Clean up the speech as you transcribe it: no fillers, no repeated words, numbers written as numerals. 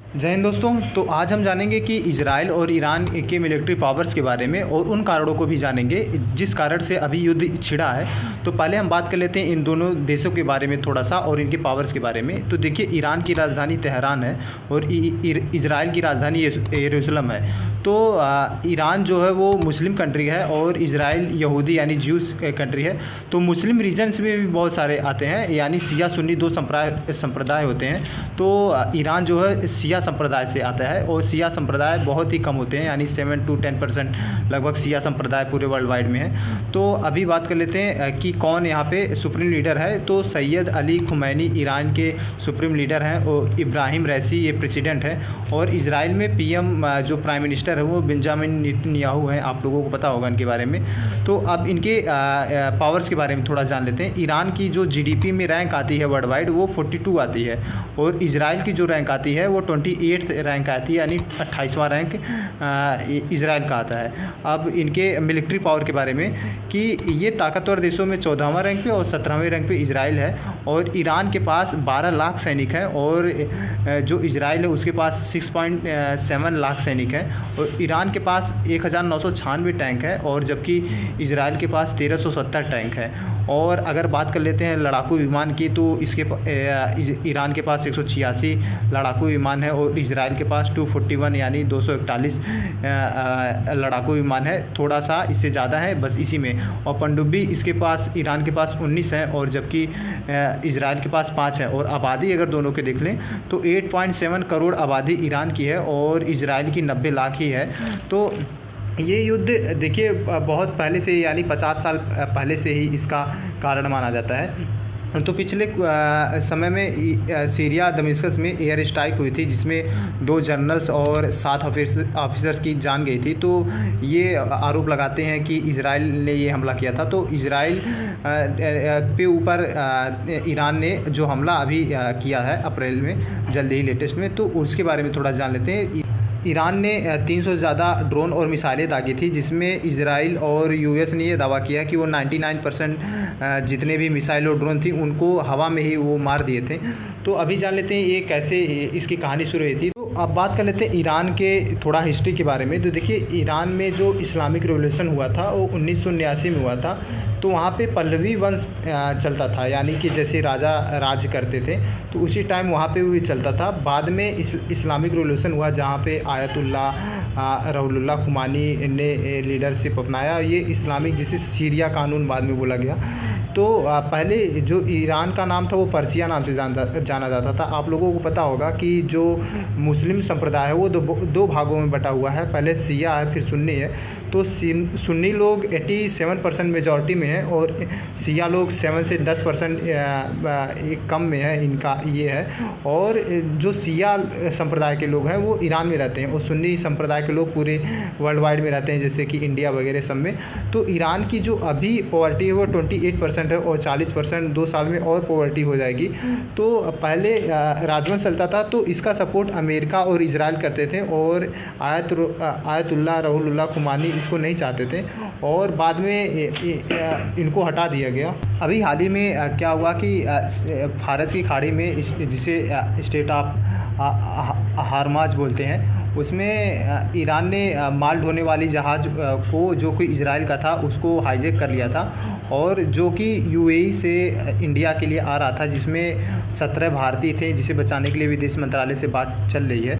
जय हिंद दोस्तों। तो आज हम जानेंगे कि इजराइल और ईरान के मिलिट्री पावर्स के बारे में और उन कारणों को भी जानेंगे जिस कारण से अभी युद्ध छिड़ा है। तो पहले हम बात कर लेते हैं इन दोनों देशों के बारे में थोड़ा सा और इनके पावर्स के बारे में। तो देखिए, ईरान की राजधानी तेहरान है और इजराइल की राजधानी यरूशलेम है। तो ईरान जो है वो मुस्लिम कंट्री है और इजराइल यहूदी यानी ज्यूस कंट्री है। तो मुस्लिम रीजन्स में भी बहुत सारे आते हैं, यानी शिया सुन्नी दो संप्रदाय होते हैं। तो ईरान जो है शिया संप्रदाय से आता है और शिया संप्रदाय बहुत ही कम होते हैं, यानी 7 to 10% लगभग शिया संप्रदाय पूरे वर्ल्ड वाइड में है। तो अभी बात कर लेते हैं कि कौन यहाँ पे सुप्रीम लीडर है। तो सैयद अली खुमैनी ईरान के सुप्रीम लीडर हैं और इब्राहिम रईसी ये प्रेसिडेंट है। और इजराइल में पीएम जो प्राइम मिनिस्टर है वो बेंजामिन नेतन्याहू हैं, आप लोगों को पता होगा इनके बारे में। तो अब इनके पावर्स के बारे में थोड़ा जान लेते हैं। ईरान की जो जीडीपी में रैंक आती है वर्ल्ड वाइड वो 42 आती है और इजराइल की जो रैंक आती है वो 28th रैंक आती है, यानी 28वां रैंक इजराइल का आता है। अब इनके मिलिट्री पावर के बारे में कि ये ताकतवर देशों में 14वां रैंक पे और 17वें रैंक पे इजराइल है। और ईरान के पास 12 लाख सैनिक हैं और जो इजराइल है उसके पास 6.7 लाख सैनिक हैं। और ईरान के पास 1996 टैंक है और जबकि इजराइल के पास 1370 टैंक है। और अगर बात कर लेते हैं लड़ाकू विमान की, तो इसके ईरान के पास 186 लड़ाकू विमान है और इजराइल के पास 241 यानी 241 लड़ाकू विमान है। थोड़ा सा इससे ज़्यादा है बस इसी में। और पनडुब्बी इसके पास ईरान के पास 19 है और जबकि इजराइल के पास 5 है। और आबादी अगर दोनों के देख लें तो 8.7 करोड़ आबादी ईरान की है और इजराइल की 90 लाख ही है। तो ये युद्ध देखिए बहुत पहले से, यानी 50 साल पहले से ही इसका कारण माना जाता है। तो पिछले समय में सीरिया दमिश्कस में एयर स्ट्राइक हुई थी जिसमें 2 जनरल्स और 7 ऑफिसर्स की जान गई थी। तो ये आरोप लगाते हैं कि इजराइल ने ये हमला किया था। तो इजराइल पे ऊपर ईरान ने जो हमला अभी किया है अप्रैल में, जल्द ही लेटेस्ट में, तो उसके बारे में थोड़ा जान लेते हैं। ईरान ने 300 से ज़्यादा ड्रोन और मिसाइलें दागी थी, जिसमें इजराइल और यूएस ने ये दावा किया कि वो 99% जितने भी मिसाइल और ड्रोन थी उनको हवा में ही वो मार दिए थे। तो अभी जान लेते हैं ये कैसे इसकी कहानी शुरू हुई थी। तो अब बात कर लेते हैं ईरान के थोड़ा हिस्ट्री के बारे में। तो देखिए, ईरान में जो इस्लामिक रिवोल्यूशन हुआ था वो 1979 में हुआ था। तो वहाँ पे पल्लवी वंश चलता था, यानी कि जैसे राजा राज करते थे तो उसी टाइम वहाँ पे भी चलता था। बाद में इस्लामिक रिवोल्यूशन हुआ जहाँ पे आयतुल्लाह रुहुल्लाह खुमानी ने लीडरशिप अपनाया। ये इस्लामिक जिसे सीरिया कानून बाद में बोला गया। तो पहले जो ईरान का नाम था वो पर्सिया नाम से जाना जाता था। आप लोगों को पता होगा कि जो मुस्लिम संप्रदाय है वो दो भागों में बटा हुआ है, पहले शिया है फिर सुन्नी है। तो सुन्नी लोग 87% मेजॉरिटी में है और शिया लोग 7 से 10% कम में है, इनका ये है। और जो शिया संप्रदाय के लोग हैं वो ईरान में रहते हैं और सुन्नी संप्रदाय के लोग पूरे वर्ल्ड वाइड में रहते हैं, जैसे कि इंडिया वगैरह सब में। तो ईरान की जो अभी पॉवर्टी है वो 28% है और 40% 2 साल में और पॉवर्टी हो जाएगी। तो पहले राजवंश चलता था तो इसका सपोर्ट अमेरिका और इजराइल करते थे और आयतुल्लाह रुहुल्लाह खुमानी इसको नहीं चाहते थे और बाद में इनको हटा दिया गया। अभी हाल ही में क्या हुआ कि फारस की खाड़ी में जिसे स्टेट ऑफ हार्माज बोलते हैं, उसमें ईरान ने माल ढोने वाली जहाज़ को जो कि इजराइल का था उसको हाईजैक कर लिया था और जो कि यूएई से इंडिया के लिए आ रहा था, जिसमें 17 भारतीय थे, जिसे बचाने के लिए विदेश मंत्रालय से बात चल रही है।